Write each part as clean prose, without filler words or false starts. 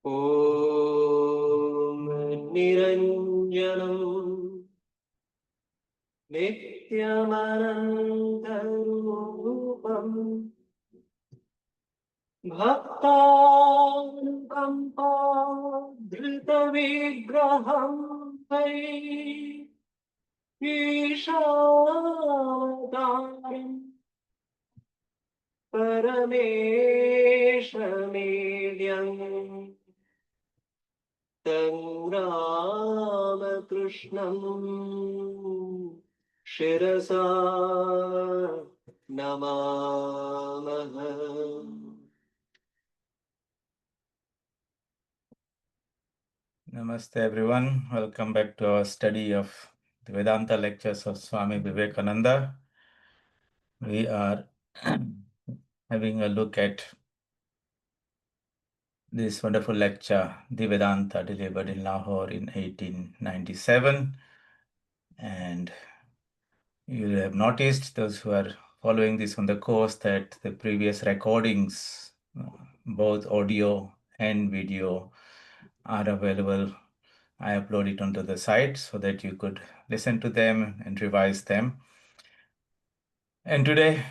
ॐ निरञ्जनं नित्यमनन्तरूपम् भक्तानुकम्पाधृतविग्रहं ईशावतारम् परमेशमेड्यम् तं रामकृष्णं शिरसा नमामः. Namaste everyone. Welcome back to our study of the Vedanta lectures of Swami Vivekananda. We are having a look at this wonderful lecture, the Vedanta, delivered in Lahore in 1897. And you have noticed, those who are following this on the course, that the previous recordings, both audio and video, are available. I upload it onto the site so that you could listen to them and revise them. And today,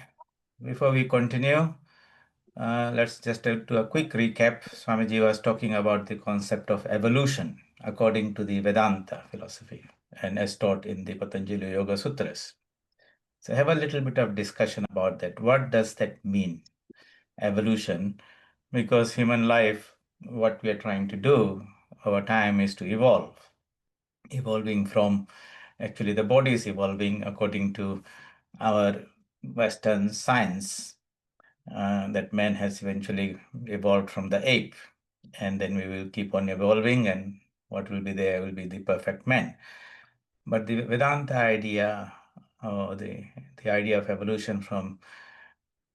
before we continue, let's just do a quick recap. Swamiji was talking about the concept of evolution according to the Vedanta philosophy and as taught in the Patanjali Yoga Sutras. So have a little bit of discussion about that. What does that mean, evolution? Because human life, what we are trying to do over time is to evolve. Evolving from, actually the body is evolving according to our Western science, that man has eventually evolved from the ape, and then we will keep on evolving, and what will be there will be the perfect man. But the Vedanta idea, or the idea of evolution from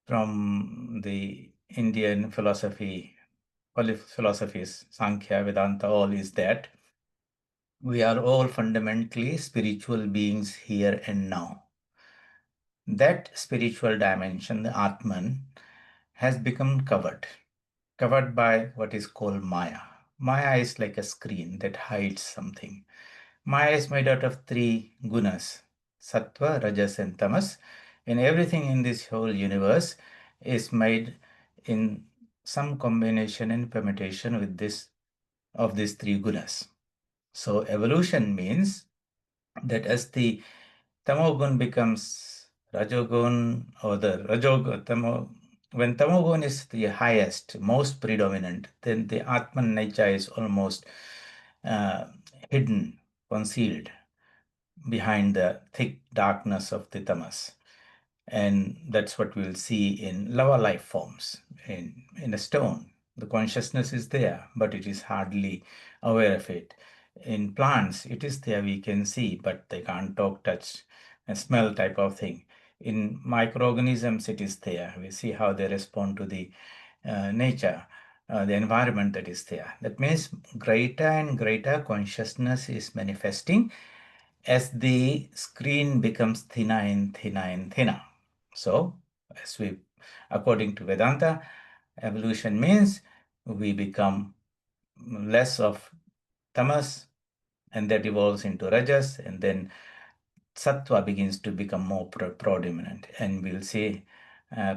the Indian philosophies, Sankhya, Vedanta, all is that we are all fundamentally spiritual beings here and now. That spiritual dimension, the Atman, has become covered by what is called Maya. Maya is like a screen that hides something. Maya is made out of three gunas, sattva, rajas, and tamas, and everything in this whole universe is made in some combination and permutation with of these three gunas. So evolution means that as the tamogun becomes rajogun, or the when tamogun is the highest, most predominant, then the Atman nature is almost uh, hidden, concealed behind the thick darkness of the tamas. And that's what we'll see in lower life forms. In a stone, the consciousness is there, but it is hardly aware of it. In plants, it is there, we can see, but they can't talk, touch, and smell type of thing. In microorganisms, it is there. We see how they respond to the nature, the environment that is there. That means greater and greater consciousness is manifesting as the screen becomes thinner and thinner and thinner. So, according to Vedanta, evolution means we become less of tamas, and that evolves into rajas, and then sattva begins to become more predominant, and we'll see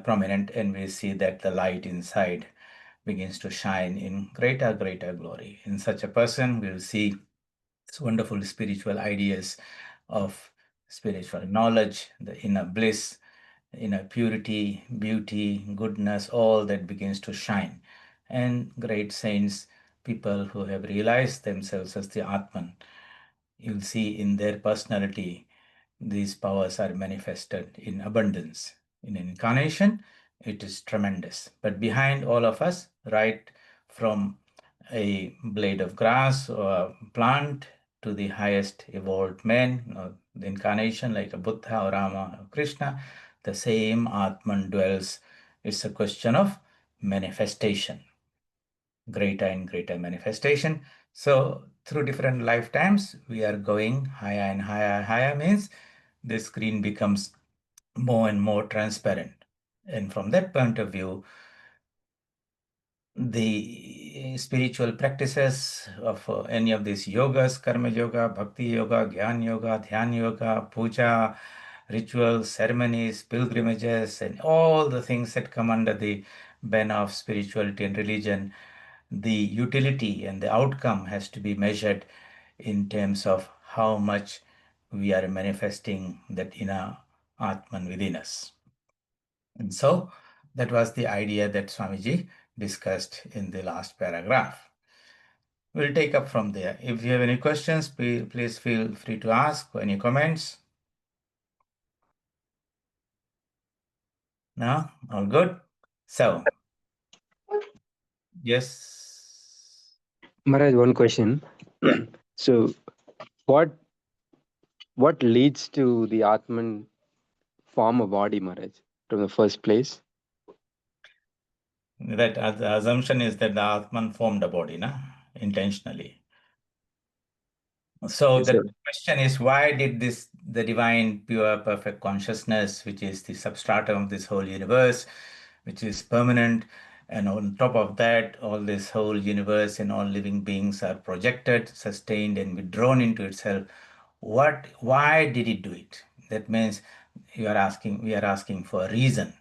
prominent, and we see that the light inside begins to shine in greater glory. In such a person, we'll see wonderful spiritual ideas of spiritual knowledge, the inner bliss, inner purity, beauty, goodness, all that begins to shine. And great saints, people who have realized themselves as the Atman, you'll see in their personality, these powers are manifested in abundance. In incarnation, it is tremendous. But behind all of us, right from a blade of grass or a plant to the highest evolved man, or the incarnation like a Buddha or Rama or Krishna, the same Atman dwells. It's a question of manifestation, greater and greater manifestation. So through different lifetimes, we are going higher and higher. Higher means the screen becomes more and more transparent. And from that point of view, the spiritual practices of any of these yogas, karma yoga, bhakti yoga, gyan yoga, dhyan yoga, puja, rituals, ceremonies, pilgrimages, and all the things that come under the banner of spirituality and religion, the utility and the outcome has to be measured in terms of how much we are manifesting that inner Atman within us. And so that was the idea that Swamiji discussed in the last paragraph. We'll take up from there. If you have any questions, please feel free to ask. Any comments? No? All good? So, yes. Maharaj, one question. So, what what leads to the Atman form a body, Maharaj, from the first place? That the assumption is that the Atman formed a body, intentionally. So Yes, the sir. question is, why did the divine, pure, perfect consciousness, which is the substratum of this whole universe, which is permanent, and on top of that, all this whole universe and all living beings are projected, sustained, and withdrawn into itself. Why did it do it? That means we are asking for a reason.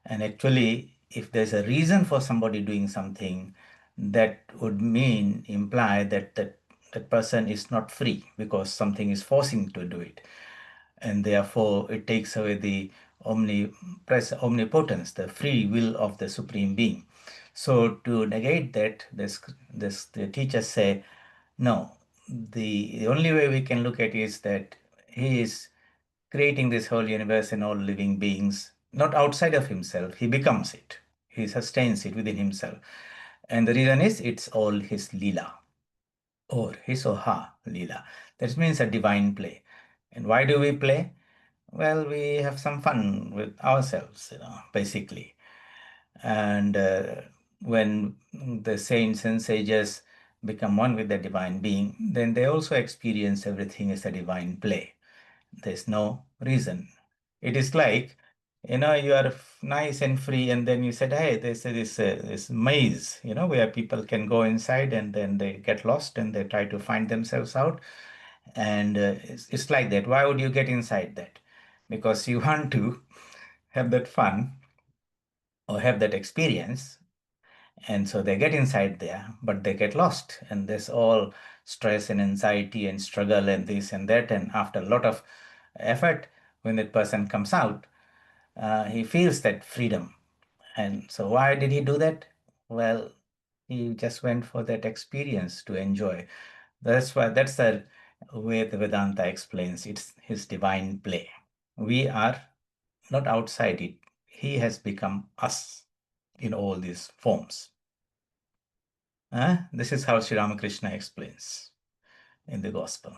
And actually, if there's a reason for somebody doing something, that would imply that person is not free because something is forcing to do it. And therefore, it takes away the omnipotence, the free will of the Supreme Being. So to negate that, the teachers say, no, the only way we can look at it is that he is creating this whole universe and all living beings, not outside of himself. He becomes it. He sustains it within himself. And the reason is it's all his lila, or his or her lila. That means a divine play. And why do we play? Well, we have some fun with ourselves, basically. And when the saints and sages become one with the divine being, then they also experience everything as a divine play. There's no reason. It is like, you are nice and free, and then you said, hey, there's this maze, where people can go inside and then they get lost and they try to find themselves out. And it's like that. Why would you get inside that? Because you want to have that fun or have that experience. And so they get inside there, but they get lost. And there's all stress and anxiety and struggle and this and that. And after a lot of effort, when that person comes out, he feels that freedom. And so why did he do that? Well, he just went for that experience to enjoy. That's the way the Vedanta explains it's his divine play. We are not outside it. He has become us in all these forms. This is how Sri Ramakrishna explains in the gospel.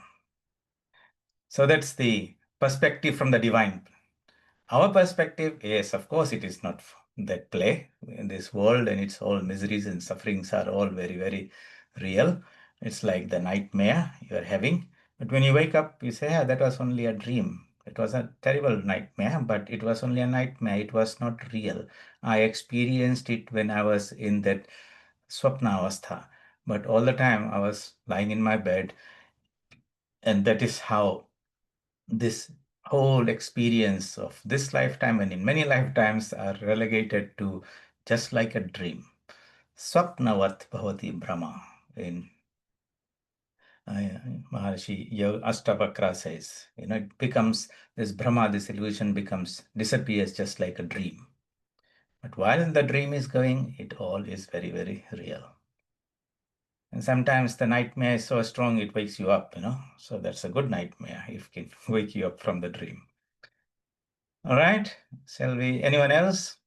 So that's the perspective from the divine. Our perspective, yes, of course, it is not that play in this world, and its all miseries and sufferings are all very, very real. It's like the nightmare you are having. But when you wake up, you say, that was only a dream. It was a terrible nightmare, but it was only a nightmare. It was not real. I experienced it when I was in that swapna avastha. But all the time I was lying in my bed, and that is how this whole experience of this lifetime and in many lifetimes are relegated to just like a dream. Swapnavat bhavati brahma in Maharshi Ashtavakra says, it becomes this Brahma, this illusion disappears just like a dream. But while the dream is going, it all is very, very real. And sometimes the nightmare is so strong it wakes you up, So that's a good nightmare if it can wake you up from the dream. All right. Shall we? Anyone else?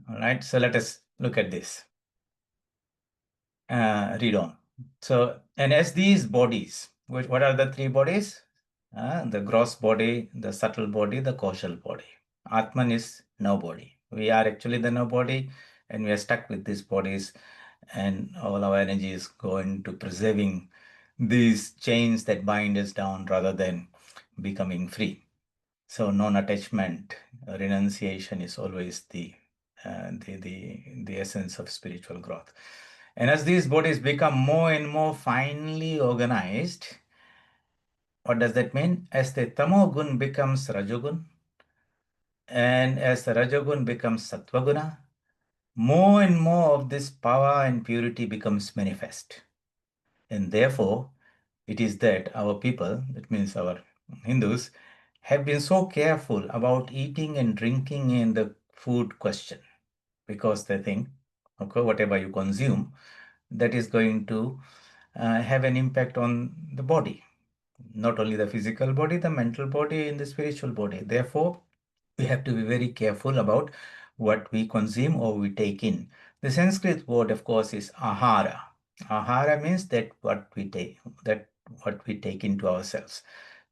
All right. So let us look at this. Read on. So, and as these bodies, what are the three bodies? The gross body, the subtle body, the causal body. Atman is no body. We are actually the no body, and we are stuck with these bodies, and all our energy is going to preserving these chains that bind us down rather than becoming free. So non-attachment, renunciation is always the the essence of spiritual growth. And as these bodies become more and more finely organized, what does that mean? As the tamogun becomes rajogun, and as the rajogun becomes sattvaguna, more and more of this power and purity becomes manifest. And therefore, it is that our people, that means our Hindus, have been so careful about eating and drinking in the food question, because they think, okay, whatever you consume, that is going to have an impact on the body, not only the physical body, the mental body, and the spiritual body. Therefore, we have to be very careful about what we consume or we take in. The Sanskrit word, of course, is ahara. Ahara means that what we take into ourselves.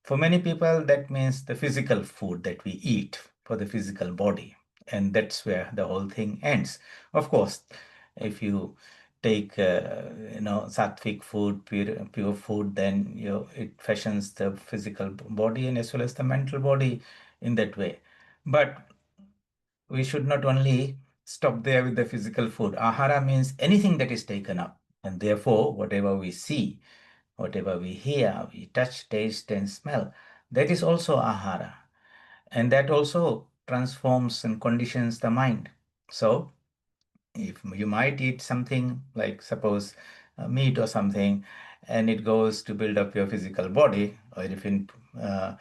For many people, that means the physical food that we eat for the physical body. And that's where the whole thing ends. Of course, if you take sattvic food, pure food, then it fashions the physical body and as well as the mental body in that way. But we should not only stop there with the physical food. Ahara means anything that is taken up. And therefore, whatever we see, whatever we hear, we touch, taste, and smell, that is also ahara. And that also transforms and conditions the mind. So, if you might eat something like, suppose, meat or something, and it goes to build up your physical body, or if uh,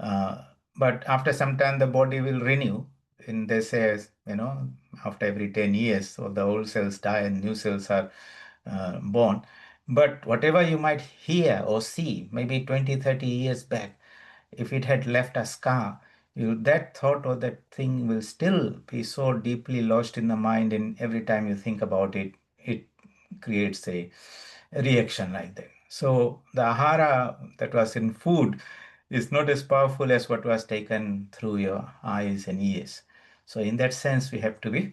uh, but after some time the body will renew. And they say, after every 10 years, all the old cells die and new cells are born. But whatever you might hear or see, maybe 20, 30 years back, if it had left a scar, that thought or that thing will still be so deeply lodged in the mind, and every time you think about it, it creates a reaction like that. So the ahara that was in food is not as powerful as what was taken through your eyes and ears. So in that sense, we have to be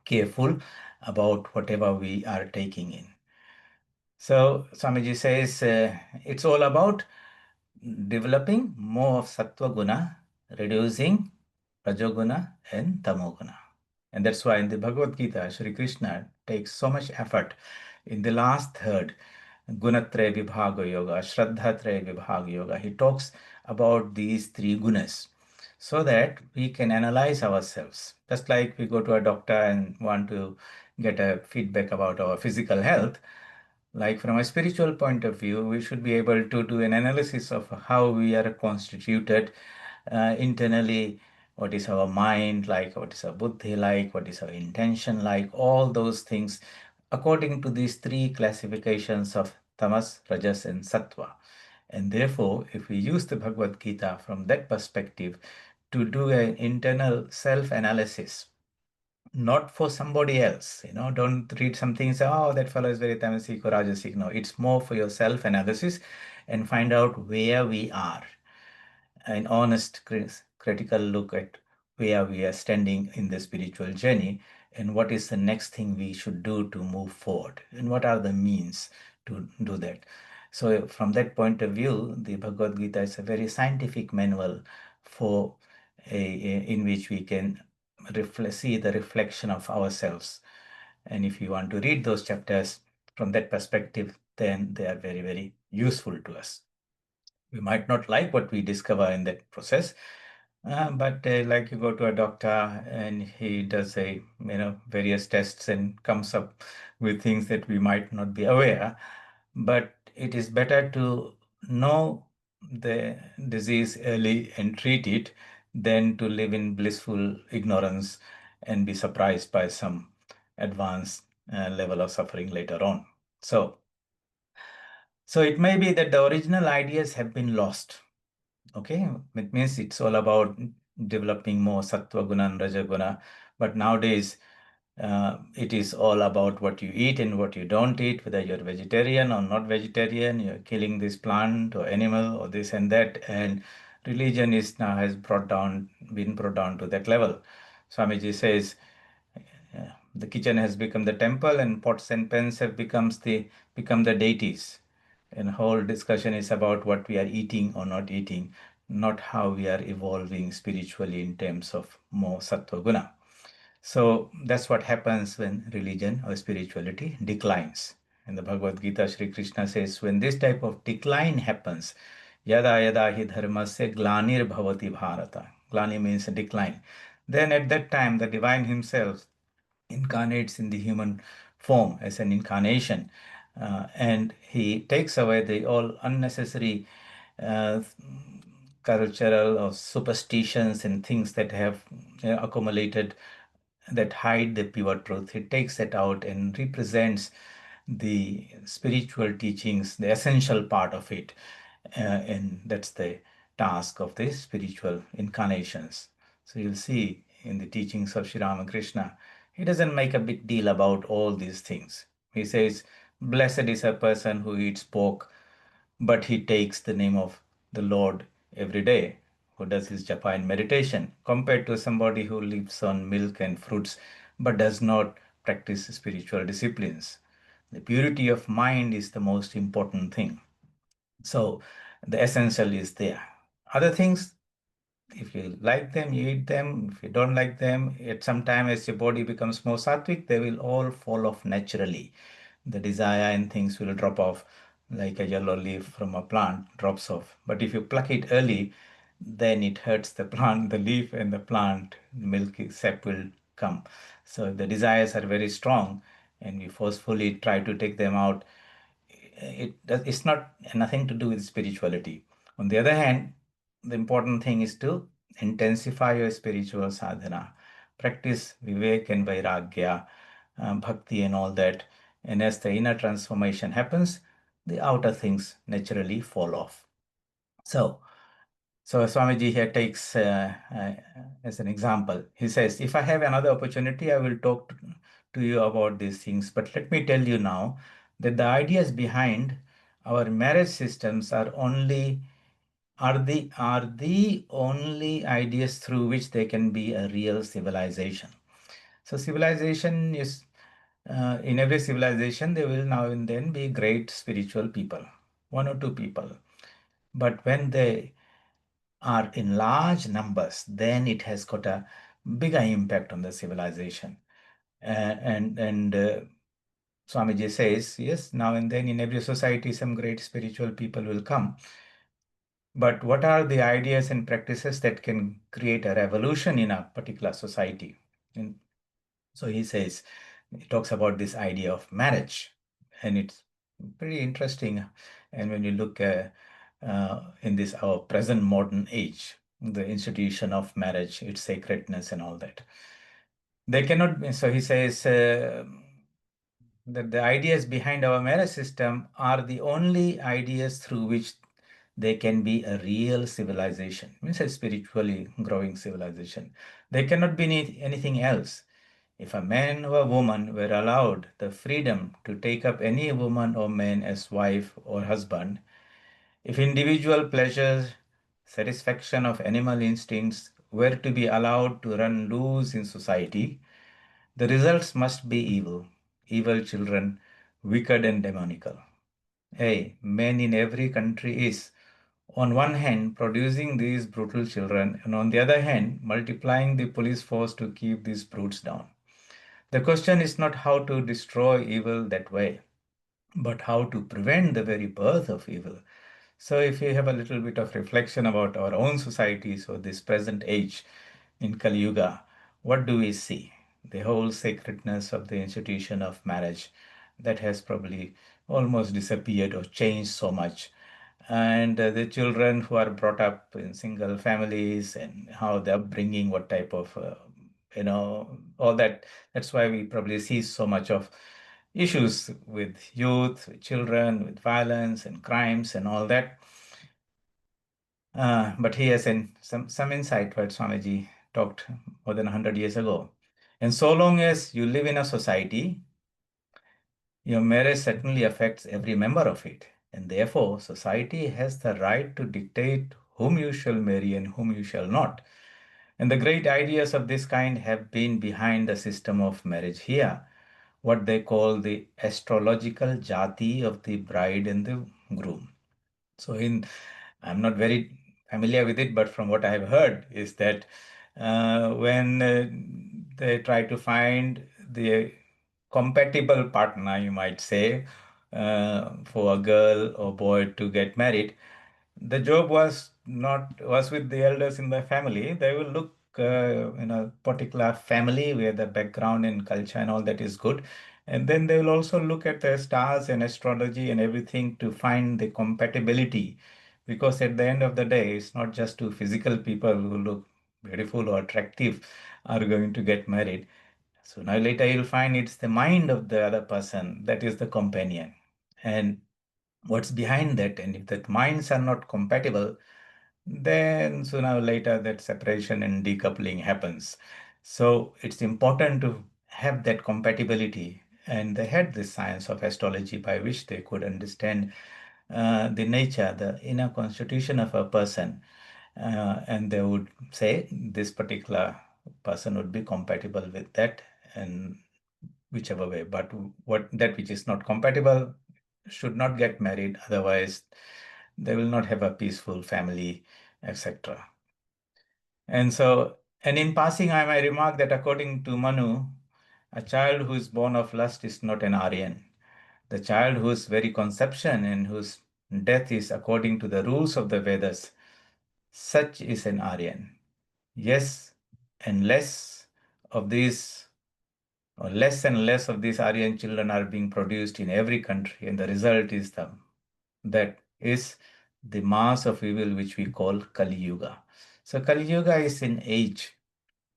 careful about whatever we are taking in. So Swamiji says it's all about developing more of sattva guna, reducing rajoguna and tamoguna. And that's why in the Bhagavad Gita, Sri Krishna takes so much effort in the last third, Gunatraya Vibhaga Yoga, Shraddhatraya Vibhaga Yoga. He talks about these three gunas so that we can analyze ourselves. Just like we go to a doctor and want to get a feedback about our physical health, like from a spiritual point of view, we should be able to do an analysis of how we are constituted internally, what is our mind like, what is our buddhi like, what is our intention like, all those things according to these three classifications of tamas, rajas, and sattva. And therefore, if we use the Bhagavad Gita from that perspective to do an internal self-analysis, not for somebody else, don't read something and say, oh, that fellow is very tamasic or rajasic. No, it's more for your self-analysis and find out where we are. An honest, critical look at where we are standing in the spiritual journey and what is the next thing we should do to move forward and what are the means to do that. So from that point of view, the Bhagavad Gita is a very scientific manual for in which we can see the reflection of ourselves. And if you want to read those chapters from that perspective, then they are very, very useful to us. We might not like what we discover in that process, but like you go to a doctor and he does various tests and comes up with things that we might not be aware. But it is better to know the disease early and treat it than to live in blissful ignorance and be surprised by some advanced level of suffering later on. So it may be that the original ideas have been lost. Okay, it means it's all about developing more sattva guna and raja guna. But nowadays, it is all about what you eat and what you don't eat, whether you're vegetarian or not vegetarian, you're killing this plant or animal or this and that. And religion is now been brought down to that level. Swamiji says, the kitchen has become the temple and pots and pans have become the deities. And whole discussion is about what we are eating or not eating, not how we are evolving spiritually in terms of more sattva guna. So that's what happens when religion or spirituality declines. In the Bhagavad Gita, Sri Krishna says, when this type of decline happens, yada yada hi dharmasya glanir bhavati bharata. Glani means a decline. Then at that time, the divine himself incarnates in the human form as an incarnation, and he takes away the all unnecessary uh, cultural or superstitions and things that have accumulated that hide the pure truth. He takes that out and represents the spiritual teachings, the essential part of it. And that's the task of the spiritual incarnations. So you'll see in the teachings of Sri Ramakrishna, he doesn't make a big deal about all these things. He says, blessed is a person who eats pork, but he takes the name of the Lord every day, who does his japa and meditation, compared to somebody who lives on milk and fruits but does not practice spiritual disciplines. The purity of mind is the most important thing. So the essential is there. Other things, if you like them, you eat them. If you don't like them, at some time as your body becomes more sattvic, they will all fall off naturally. The desire and things will drop off like a yellow leaf from a plant drops off. But if you pluck it early, then it hurts the plant, the leaf and the plant, the milky sap will come. So if the desires are very strong and we forcefully try to take them out, it's not nothing to do with spirituality. On the other hand, the important thing is to intensify your spiritual sadhana, practice vivek and vairagya, bhakti and all that. And as the inner transformation happens, the outer things naturally fall off. So Swamiji here takes as an example. He says, if I have another opportunity, I will talk to you about these things. But let me tell you now that the ideas behind our marriage systems are the only ideas through which they can be a real civilization. So civilization is in every civilization there will now and then be great spiritual people, one or two people. But when they are in large numbers, then it has got a bigger impact on the civilization. And Swamiji says, yes, now and then in every society, some great spiritual people will come. But what are the ideas and practices that can create a revolution in a particular society? And so he says, he talks about this idea of marriage, and it's pretty interesting. And when you look in this our present modern age, the institution of marriage, its sacredness, and all that, they cannot be. So he says that the ideas behind our marriage system are the only ideas through which they can be a real civilization, means a spiritually growing civilization. They cannot be anything else. If a man or a woman were allowed the freedom to take up any woman or man as wife or husband, if individual pleasures, satisfaction of animal instincts were to be allowed to run loose in society, the results must be evil, evil children, wicked and demonical. Hey, man in every country is, on one hand, producing these brutal children, and on the other hand, multiplying the police force to keep these brutes down. The question is not how to destroy evil that way, but how to prevent the very birth of evil. So, if you have a little bit of reflection about our own societies or this present age in Kali Yuga, what do we see? The whole sacredness of the institution of marriage that has probably almost disappeared or changed so much. And the children who are brought up in single families and how the upbringing, what type of, all that. That's why we probably see so much of issues with youth, with children, with violence and crimes and all that. But he has some insight what Swamiji talked more than 100 years ago. And so long as you live in a society, your marriage certainly affects every member of it. And therefore, society has the right to dictate whom you shall marry and whom you shall not. And the great ideas of this kind have been behind the system of marriage here, what they call the astrological jati of the bride and the groom. So I'm not very familiar with it, but from what I have heard is that when they try to find the compatible partner, you might say, for a girl or boy to get married. The job was with the elders in the family. They will look in a particular family where the background and culture and all that is good. And then they will also look at the stars and astrology and everything to find the compatibility. Because at the end of the day, it's not just two physical people who look beautiful or attractive are going to get married. Sooner or later, you'll find it's the mind of the other person that is the companion. And what's behind that? And if that minds are not compatible, then sooner or later that separation and decoupling happens. So it's important to have that compatibility. And they had this science of astrology by which they could understand the nature, the inner constitution of a person. And they would say this particular person would be compatible with that and whichever way. But what that which is not compatible should not get married, otherwise they will not have a peaceful family, etc. And in passing, I may remark that according to Manu, a child who is born of lust is not an Aryan. The child whose very conception and whose death is according to the rules of the Vedas, such is an Aryan. Yes, and less of these, or less and less of these Aryan children are being produced in every country, and the result is the mass of evil which we call Kali Yuga. So Kali Yuga is an age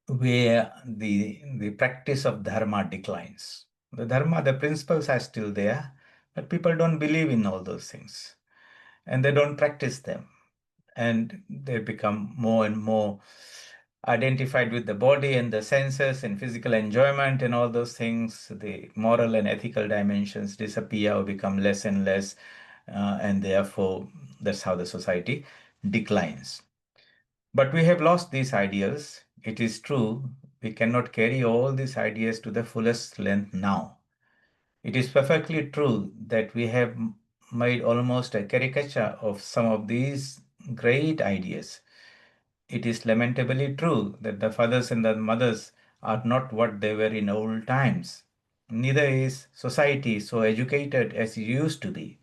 where the practice of dharma declines. The principles are still there, but people don't believe in all those things, and they don't practice them, and they become more and more identified with the body and the senses and physical enjoyment and all those things. The moral and ethical dimensions disappear or become less and less, and therefore that's how the society declines. But we have lost these ideals. It is true, we cannot carry all these ideas to the fullest length now. It is perfectly true that we have made almost a caricature of some of these great ideas. It is lamentably true that the fathers and the mothers are not what they were in old times. Neither is society so educated as it used to be.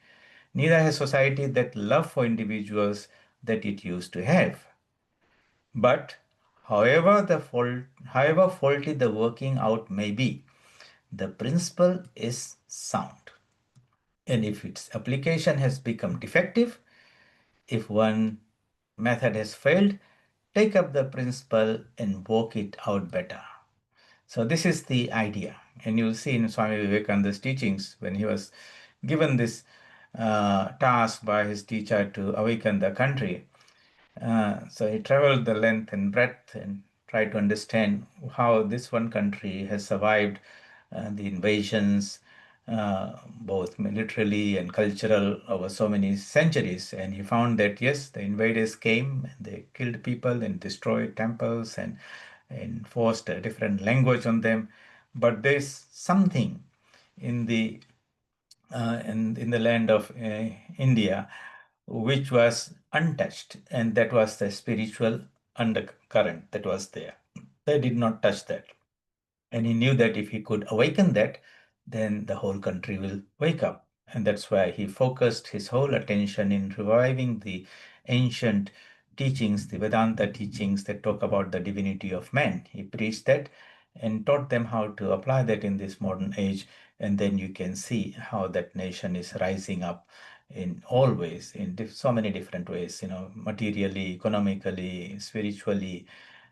Neither has society that love for individuals that it used to have. But however faulty the working out may be, the principle is sound. And if its application has become defective, if one method has failed, take up the principle and work it out better. So this is the idea. And you'll see in Swami Vivekananda's teachings, when he was given this task by his teacher to awaken the country, so he traveled the length and breadth and tried to understand how this one country has survived the invasions, both militarily and cultural, over so many centuries. And he found that yes, the invaders came and they killed people and destroyed temples and enforced a different language on them. But there's something in the land of India which was untouched, and that was the spiritual undercurrent that was there. They did not touch that. And he knew that if he could awaken that, then the whole country will wake up. And that's why he focused his whole attention in reviving the ancient teachings, the Vedanta teachings that talk about the divinity of man. He preached that and taught them how to apply that in this modern age. And then you can see how that nation is rising up in all ways, in so many different ways, materially, economically, spiritually,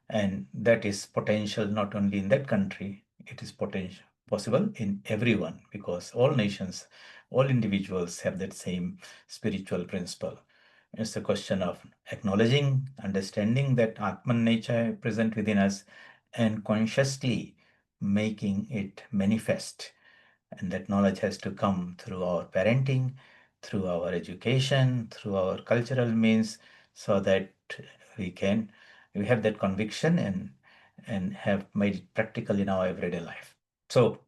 and that is potential not only in that country, it is potential possible in everyone, because all nations, all individuals have that same spiritual principle. It's a question of acknowledging, understanding that Atman nature present within us and consciously making it manifest. And that knowledge has to come through our parenting, through our education, through our cultural means, so that we can we have that conviction and have made it practical in our everyday life. So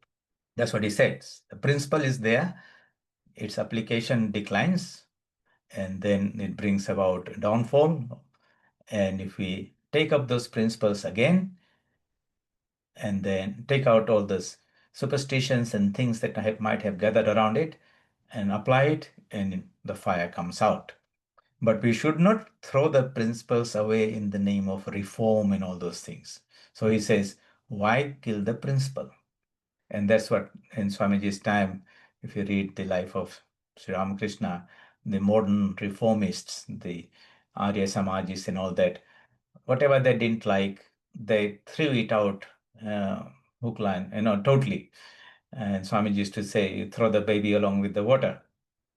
that's what he says. The principle is there, its application declines, and then it brings about downfall. And if we take up those principles again, and then take out all those superstitions and things that might have gathered around it and apply it, and the fire comes out. But we should not throw the principles away in the name of reform and all those things. So he says, why kill the principle? And that's what in Swamiji's time, if you read the life of Sri Ramakrishna, the modern reformists, the Arya Samajis and all that, whatever they didn't like, they threw it out, hook, line, totally. And Swamiji used to say, you throw the baby along with the water.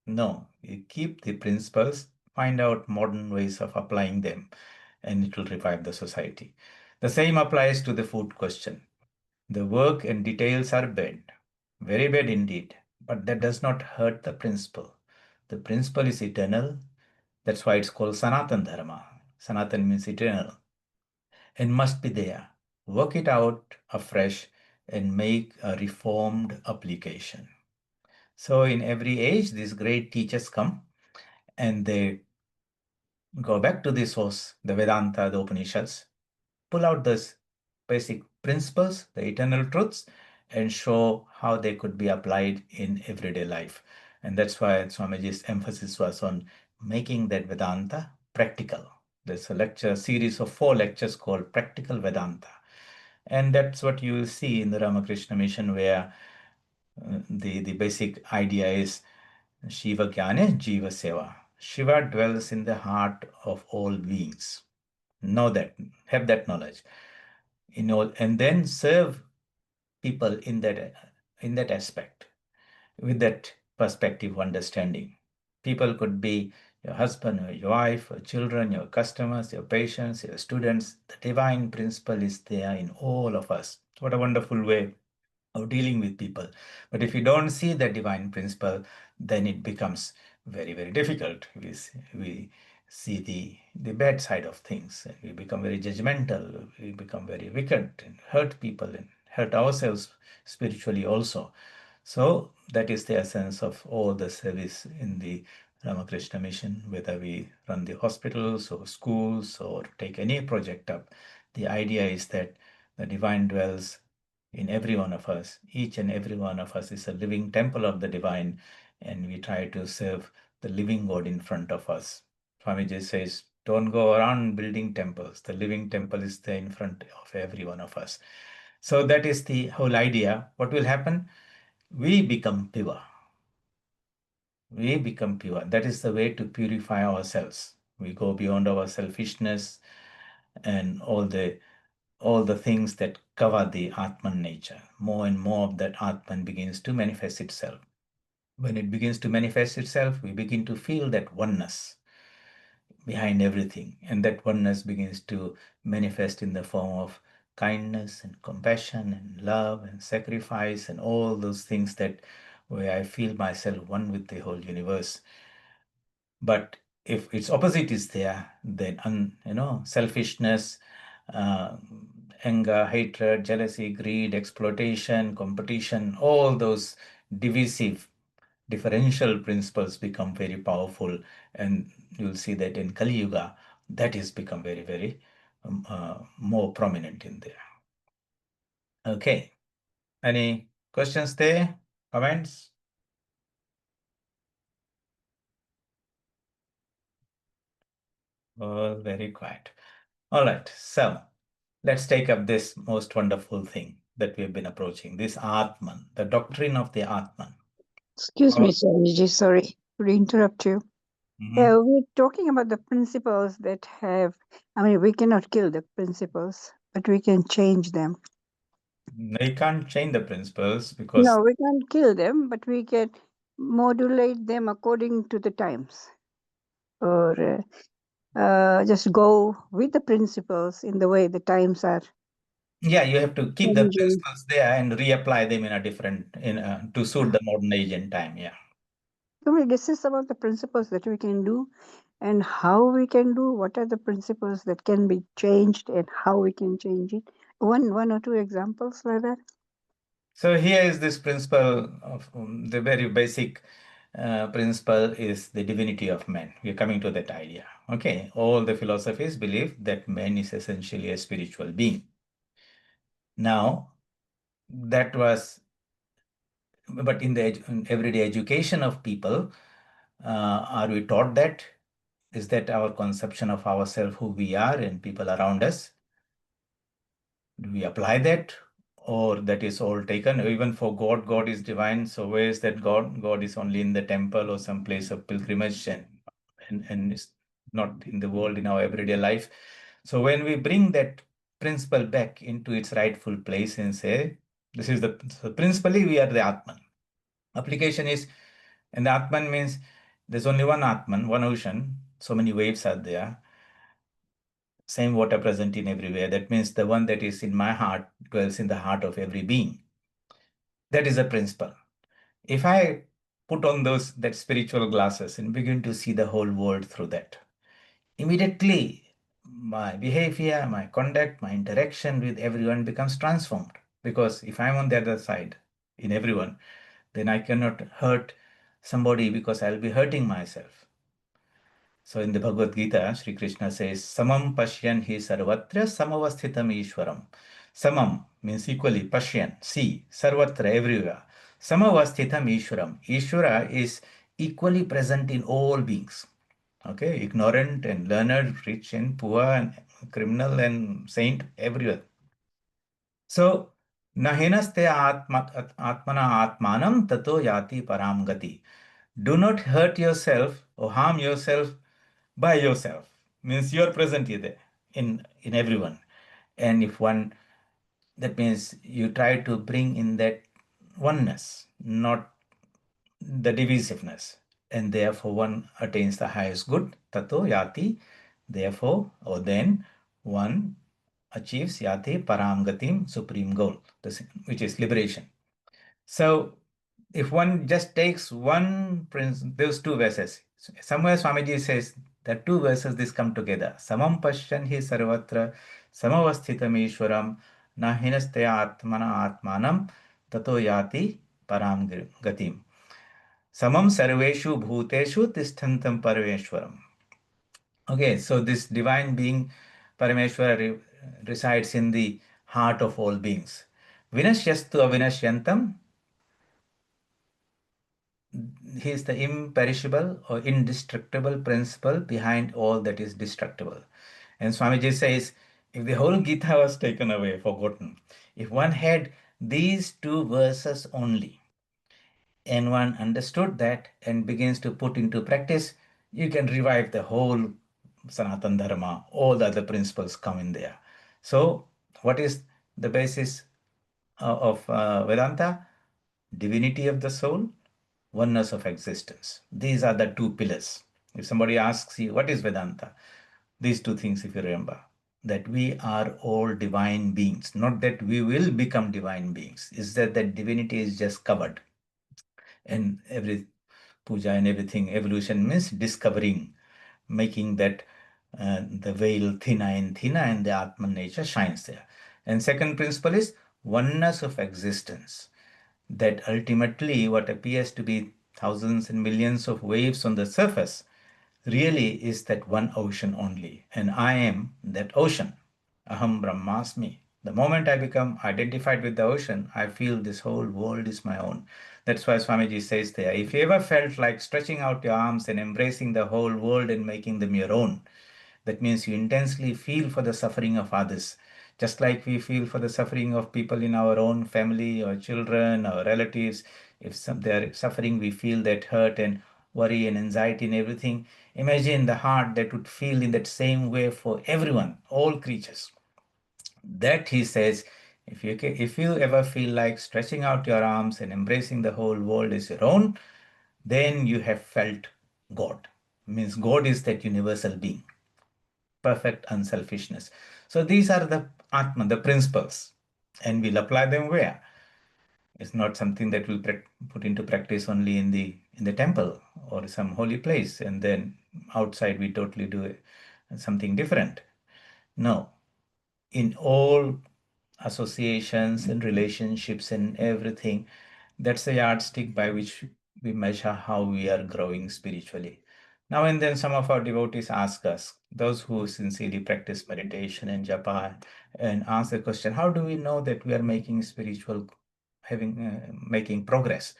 No, you keep the principles, find out modern ways of applying them, and it will revive the society. The same applies to the food question. The work and details are bad, very bad indeed, but that does not hurt the principle. The principle is eternal. That's why it's called Sanatan Dharma. Sanatan means eternal and must be there. Work it out afresh and make a reformed application. So in every age, these great teachers come and they go back to the source, the Vedanta, the Upanishads, pull out those basic principles, the eternal truths, and show how they could be applied in everyday life. And that's why Swamiji's emphasis was on making that Vedanta practical. There's a lecture series of 4 lectures called Practical Vedanta. And that's what you will see in the Ramakrishna mission, where the basic idea is Shiva Jnane Jiva Seva. Shiva dwells in the heart of all beings. Know that, have that knowledge. And then serve people in that aspect, with that perspective understanding. People could be your husband or your wife or children, your customers, your patients, your students. The divine principle is there in all of us. What a wonderful way of dealing with people. But if you don't see the divine principle, then it becomes very, very difficult. We see the bad side of things, and we become very judgmental, we become very wicked and hurt people and hurt ourselves spiritually also. So that is the essence of all the service in the Ramakrishna mission, whether we run the hospitals or schools or take any project up. The idea is that the divine dwells in every one of us. Each and every one of us is a living temple of the divine, and we try to serve the living God in front of us. Swamiji says, don't go around building temples. The living temple is there in front of every one of us. So that is the whole idea. What will happen? We become pure. We become pure. That is the way to purify ourselves. We go beyond our selfishness and all the things that cover the Atman nature. More and more of that Atman begins to manifest itself. When it begins to manifest itself, we begin to feel that oneness behind everything. And that oneness begins to manifest in the form of kindness and compassion and love and sacrifice and all those things that where I feel myself one with the whole universe. But if its opposite is there, then selfishness, uh, anger, hatred, jealousy, greed, exploitation, competition, all those divisive, differential principles become very powerful. And you'll see that in Kali Yuga, that has become very, very more prominent in there. Okay. Any questions there? Comments? Oh, very quiet. All right. So let's take up this most wonderful thing that we've been approaching, this Atman, the doctrine of the Atman. Excuse me, Swamiji, sorry to interrupt you. We're talking about the principles that we cannot kill the principles, but we can change them. You can't change the principles because... No, we can't kill them, but we can modulate them according to the times. Or just go with the principles in the way the times are. Yeah, you have to keep the changing. principles there and reapply them in a different, to suit the modern age and time. Yeah. So we discuss about the principles that we can do and how we can do, what are the principles that can be changed and how we can change it. One or two examples like that. So here is this principle of the very basic principle is the divinity of man. We're coming to that idea. Okay, all the philosophies believe that man is essentially a spiritual being. Now, that was, but in the in everyday education of people, are we taught that? Is that our conception of ourselves, who we are and people around us? Do we apply that? Or that is all taken? Even for God, God is divine. So where is that God? God is only in the temple or some place of pilgrimage and is not in the world, in our everyday life. So when we bring that principle back into its rightful place and say, this is the, so principally we are the Atman. Application is, and the Atman means there's only one Atman, one ocean. So many waves are there. Same water present in everywhere. That means the one that is in my heart dwells in the heart of every being. That is a principle. If I put on that spiritual glasses and begin to see the whole world through that, immediately my behavior, my conduct, my interaction with everyone becomes transformed. Because if I'm on the other side in everyone, then I cannot hurt somebody because I'll be hurting myself. So in the Bhagavad Gita, Sri Krishna says, Samam Pashyan hi sarvatra samavasthitam Ishwaram. Samam means equally, Pashyan, see, sarvatra, everywhere. Samavasthitam Ishwaram. Ishwara is equally present in all beings. Okay, ignorant and learned, rich and poor, and criminal and saint, everywhere. So, Nahinaste atmana atmanam tato yati param gati. Do not hurt yourself or harm yourself by yourself. Means you're present here in everyone. And if one, that means you try to bring in that oneness, not the divisiveness. And therefore one attains the highest good, tato yati, therefore, or then one achieves yati paramgatim, supreme goal, which is liberation. So if one just takes those two verses, somewhere Swamiji says that two verses, this come together. Samam pashyan hi sarvatra samavasthitam ishwaram na hinastaya atmana atmanam tato yati param gatim. Samam sarveshu bhuteshu tisthantam parameshwaram. Okay, so this divine being Parameshwara resides in the heart of all beings. Vinashyastu avinashyantam, he is the imperishable or indestructible principle behind all that is destructible. And Swamiji says, if the whole Gita was taken away, forgotten, if one had these two verses only, and one understood that and begins to put into practice, you can revive the whole Sanatan Dharma. All the other principles come in there. So, what is the basis of Vedanta? Divinity of the soul, oneness of existence. These are the two pillars. If somebody asks you, what is Vedanta? These two things, if you remember, that we are all divine beings, not that we will become divine beings, is that divinity is just covered. And every puja and everything, evolution means discovering, making that the veil thinner and the Atman nature shines there. And second principle is oneness of existence, that ultimately what appears to be thousands and millions of waves on the surface really is that one ocean only. And I am that ocean. Aham Brahmasmi. The moment I become identified with the ocean, I feel this whole world is my own. That's why Swamiji says there, if you ever felt like stretching out your arms and embracing the whole world and making them your own, that means you intensely feel for the suffering of others, just like we feel for the suffering of people in our own family or children or relatives. If they're suffering, we feel that hurt and worry and anxiety and everything. Imagine the heart that would feel in that same way for everyone, all creatures. That he says, if you ever feel like stretching out your arms and embracing the whole world as your own, then you have felt God. Means God is that universal being, perfect unselfishness. So these are the Atman, the principles, and we'll apply them where? It's not something that we'll put into practice only in the temple or some holy place, and then outside we totally do something different. No, in all associations and relationships and everything, that's a yardstick by which we measure how we are growing spiritually. Now and then, some of our devotees ask us, those who sincerely practice meditation and japa, and ask the question, how do we know that we are making making progress?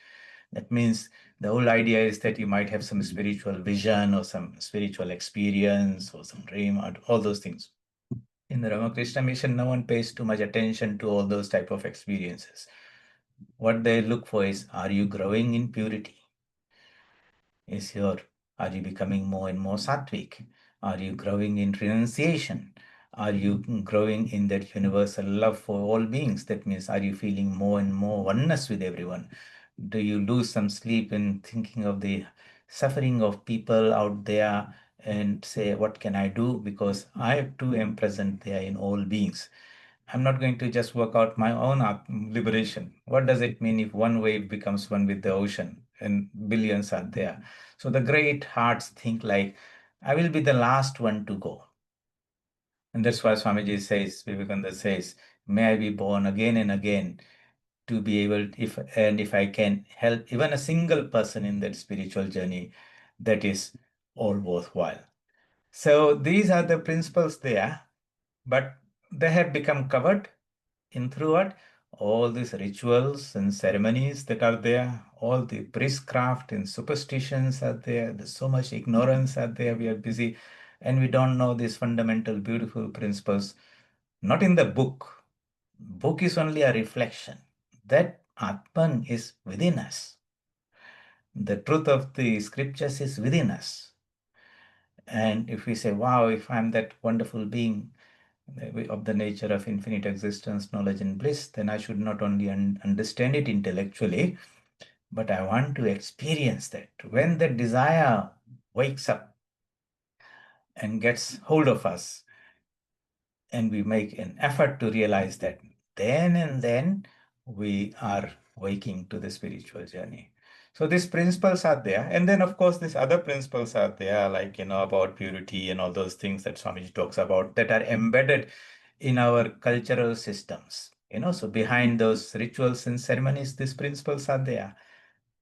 That means the whole idea is that you might have some spiritual vision or some spiritual experience or some dream or all those things. In the Ramakrishna mission, no one pays too much attention to all those type of experiences. What they look for is, are you growing in purity? Are you becoming more and more sattvic? Are you growing in renunciation? Are you growing in that universal love for all beings? That means, are you feeling more and more oneness with everyone? Do you lose some sleep in thinking of the suffering of people out there and say, what can I do? Because I too am present there in all beings. I'm not going to just work out my own liberation. What does it mean if one wave becomes one with the ocean and billions are there? So the great hearts think like, I will be the last one to go. And that's why Swamiji says, Vivekananda says, may I be born again and again to be able, if I can help even a single person in that spiritual journey, that is all worthwhile. So these are the principles there, but they have become covered in throughout all these rituals and ceremonies that are there, all the priestcraft and superstitions are there. There's so much ignorance out there. We are busy and we don't know these fundamental, beautiful principles. Not in the book. Book is only a reflection. That Atman is within us. The truth of the scriptures is within us. And if we say, wow, if I'm that wonderful being, of the nature of infinite existence, knowledge, and bliss, then I should not only understand it intellectually, but I want to experience that. When that desire wakes up and gets hold of us, and we make an effort to realize that, then and then we are waking to the spiritual journey. So these principles are there. And then, of course, these other principles are there, like, about purity and all those things that Swamiji talks about that are embedded in our cultural systems. So behind those rituals and ceremonies, these principles are there.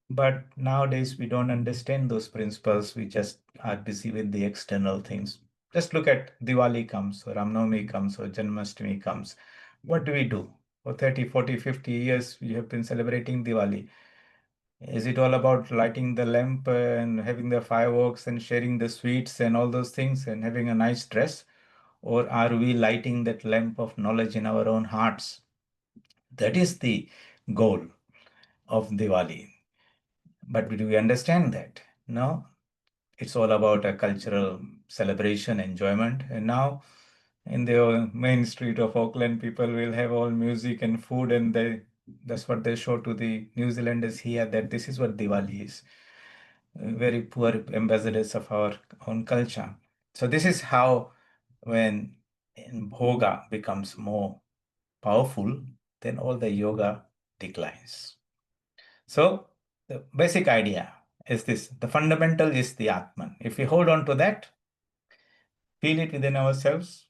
But nowadays, we don't understand those principles. We just are busy with the external things. Just look at Diwali comes, or Ramnavami comes, or Janmashtami comes. What do? For 30, 40, 50 years, we have been celebrating Diwali. Is it all about lighting the lamp and having the fireworks and sharing the sweets and all those things and having a nice dress? Or are we lighting that lamp of knowledge in our own hearts? That is the goal of Diwali. But do we understand that? No, it's all about a cultural celebration, enjoyment. And now in the main street of Auckland, people will have all music and food, and that's what they show to the New Zealanders here, that this is what Diwali is. Very poor ambassadors of our own culture. So this is how, when bhoga becomes more powerful, then all the yoga declines. So the basic idea is this: the fundamental is the Atman. If we hold on to that, feel it within ourselves,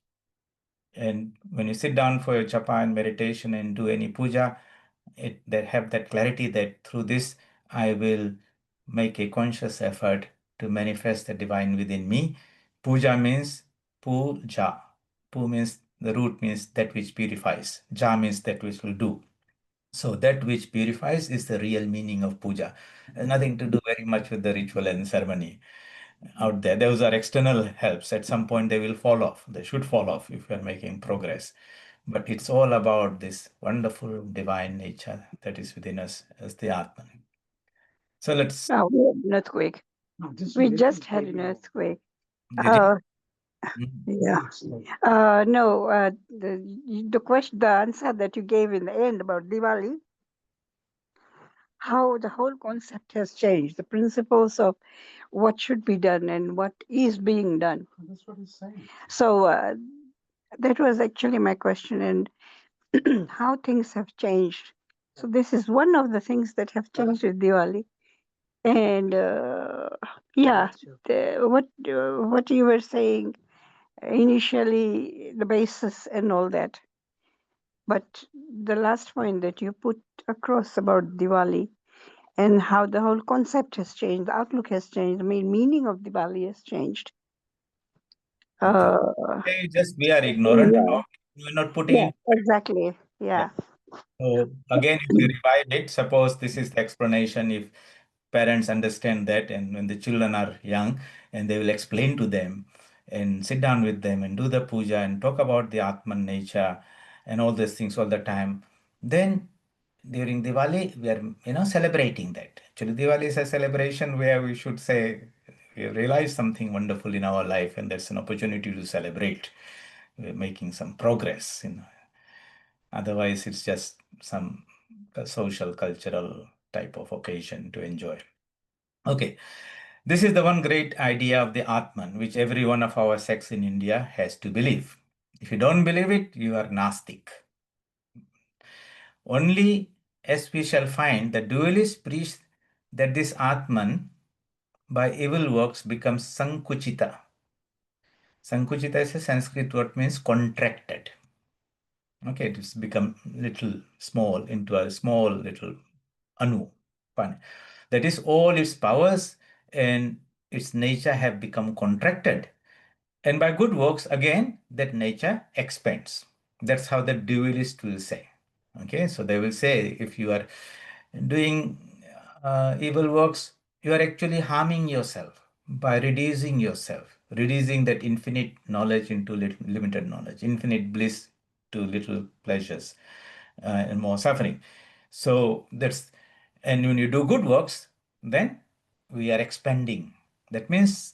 and when you sit down for your japa and meditation and do any puja, that have that clarity that through this I will make a conscious effort to manifest the divine within me. Puja means puja. Pu means the root means that which purifies. Ja means that which will do. So that which purifies is the real meaning of puja. Nothing to do very much with the ritual and ceremony out there. Those are external helps. At some point, they will fall off. They should fall off if we are making progress. But it's all about this wonderful divine nature that is within us as the Atman. So let's. Oh, we had an earthquake. We just had an earthquake. Did you? Uh, yeah. No, the question, the answer that you gave in the end about Diwali, how the whole concept has changed, the principles of what should be done and what is being done. That's what he's saying. So that was actually my question, and how things have changed. So this is one of the things that have changed with Diwali. And yeah, what you were saying initially, the basis and all that. But the last point that you put across about Diwali and how the whole concept has changed, the outlook has changed, the main meaning of Diwali has changed. Uh, Just we are ignorant yeah, about it. We are not putting yeah, in. exactly. Yeah. So again, if you revive it, suppose this is the explanation, if parents understand that, and when the children are young, and they will explain to them and sit down with them and do the puja and talk about the Atman nature and all these things all the time, then during Diwali, we are, celebrating that. Actually, Diwali is a celebration where we should say we have realized something wonderful in our life, and that's an opportunity to celebrate. We're making some progress. Otherwise, it's just some social, cultural type of occasion to enjoy. Okay, this is the one great idea of the Atman, which every one of our sects in India has to believe. If you don't believe it, you are Gnostic. Only as we shall find, the dualists preach that this Atman, by evil works, becomes Sankuchita. Sankuchita is a Sanskrit word, means contracted. Okay, it has become little small into a small little anu. Fine. That is, all its powers and its nature have become contracted. And by good works, again, that nature expands. That's how the dualist will say. Okay, so they will say if you are doing evil works, you are actually harming yourself by reducing that infinite knowledge into limited knowledge, infinite bliss to little pleasures and more suffering. So and when you do good works, then we are expanding. That means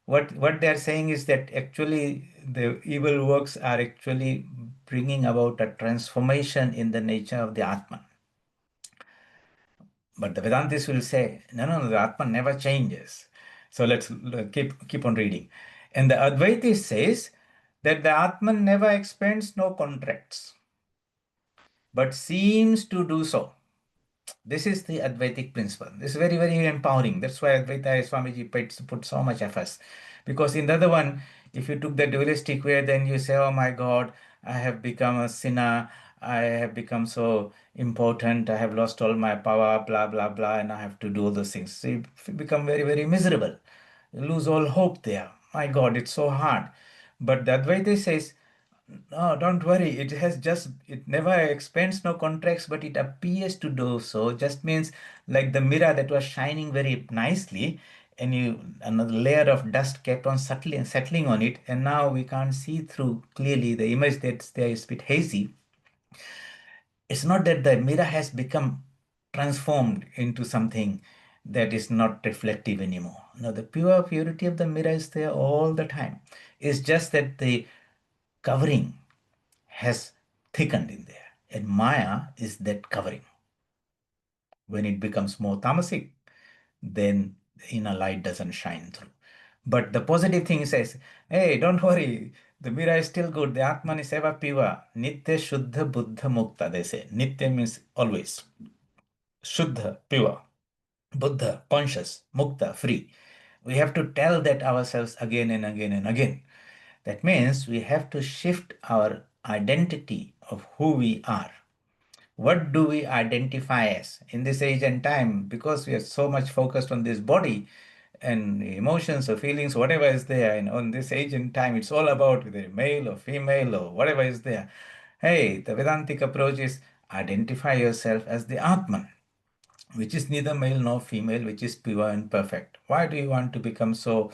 what they are saying is that actually the evil works are actually bringing about a transformation in the nature of the Atman. But the Vedantists will say, no, the Atman never changes. So let's keep on reading. And the Advaitist says that the Atman never expands nor contracts, but seems to do so. This is the Advaitic principle. This is very, very empowering. That's why Advaita Swamiji put so much emphasis. Because in the other one, if you took the dualistic way, then you say, oh my God, I have become a sinner. I have become so important. I have lost all my power, blah, blah, blah, and I have to do all those things. So you become very, very miserable. You lose all hope there. My God, it's so hard. But the Advaita says, no, don't worry. It never expands, no contracts, but it appears to do so. Just means like the mirror that was shining very nicely, and another layer of dust kept on settling on it, and now we can't see through clearly. The image that's there is a bit hazy. It's not that the mirror has become transformed into something that is not reflective anymore. No, the purity of the mirror is there all the time. It's just that the covering has thickened in there. And Maya is that covering. When it becomes more tamasic, then the inner light doesn't shine through. But the positive thing says, hey, don't worry, the mirror is still good. The Atman is ever pure. Nitya Shuddha Buddha Mukta, they say. Nitya means always. Shuddha, pure. Buddha, conscious. Mukta, free. We have to tell that ourselves again and again and again. That means we have to shift our identity of who we are. What do we identify as in this age and time? Because we are so much focused on this body and emotions or feelings, whatever is there, and on this age and time, it's all about whether male or female or whatever is there. Hey, the Vedantic approach is identify yourself as the Atman, which is neither male nor female, which is pure and perfect. Why do you want to become so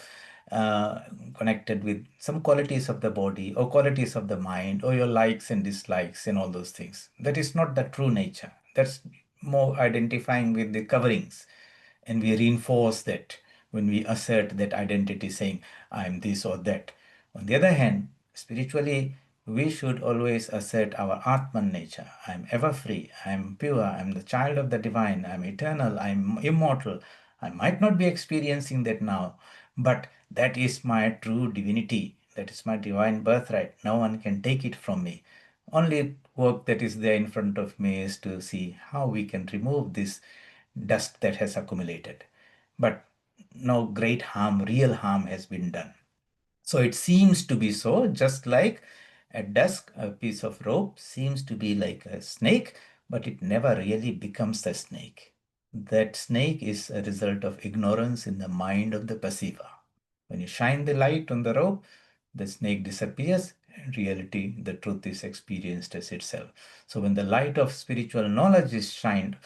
uh, connected with some qualities of the body or qualities of the mind or your likes and dislikes and all those things? That is not the true nature. That's more identifying with the coverings. And we reinforce that when we assert that identity, saying, I am this or that. On the other hand, spiritually, we should always assert our Atman nature. I am ever free. I am pure. I am the child of the divine. I am eternal. I am immortal. I might not be experiencing that now, but that is my true divinity. That is my divine birthright. No one can take it from me. Only work that is there in front of me is to see how we can remove this dust that has accumulated. But no great harm, real harm has been done. So it seems to be so, just like at dusk, a piece of rope seems to be like a snake, but it never really becomes a snake. That snake is a result of ignorance in the mind of the perceiver. When you shine the light on the rope, the snake disappears. In reality, the truth is experienced as itself. So when the light of spiritual knowledge is shone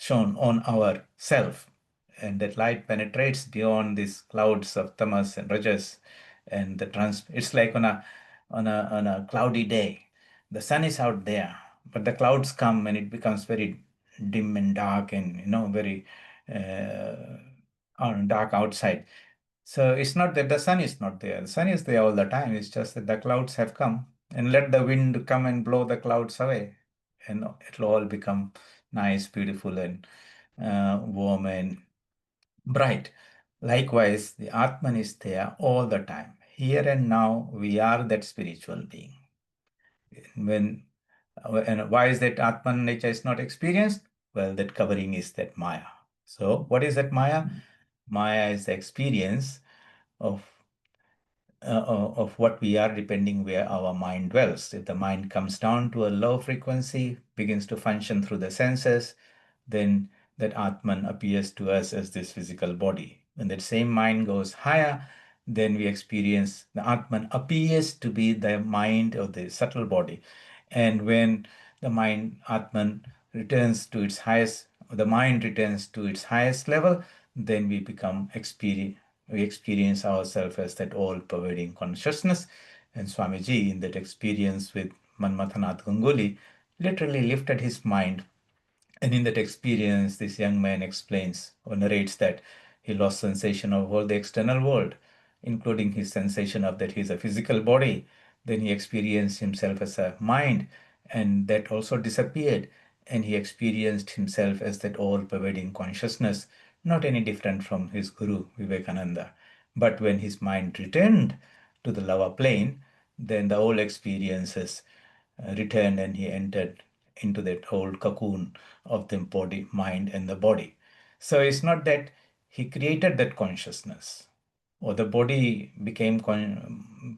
on our self, and that light penetrates beyond these clouds of tamas and rajas, and it's like on a cloudy day. The sun is out there, but the clouds come and it becomes very dim and dark and very dark outside. So it's not that the sun is not there. The sun is there all the time. It's just that the clouds have come, and let the wind come and blow the clouds away, and it'll all become nice, beautiful, and warm and bright. Likewise, the Atman is there all the time. Here and now, we are that spiritual being. When and why is that Atman nature is not experienced? Well, that covering is that Maya. So, what is that Maya? Maya is the experience of of what we are, depending where our mind dwells. If the mind comes down to a low frequency, begins to function through the senses, then that Atman appears to us as this physical body. When that same mind goes higher, then we experience the Atman appears to be the mind of the subtle body. And when the mind, Atman, returns to its highest, the mind returns to its highest level, then we experience ourselves as that all-pervading consciousness. And Swamiji, in that experience with Manmathanath Ganguli, literally lifted his mind. And in that experience, this young man explains or narrates that he lost sensation of all the external world, including his sensation of that he is a physical body. Then he experienced himself as a mind, and that also disappeared. And he experienced himself as that all-pervading consciousness, not any different from his guru, Vivekananda. But when his mind returned to the lower plane, then the old experiences returned and he entered into that old cocoon of the body, mind, and the body. So it's not that he created that consciousness or the body became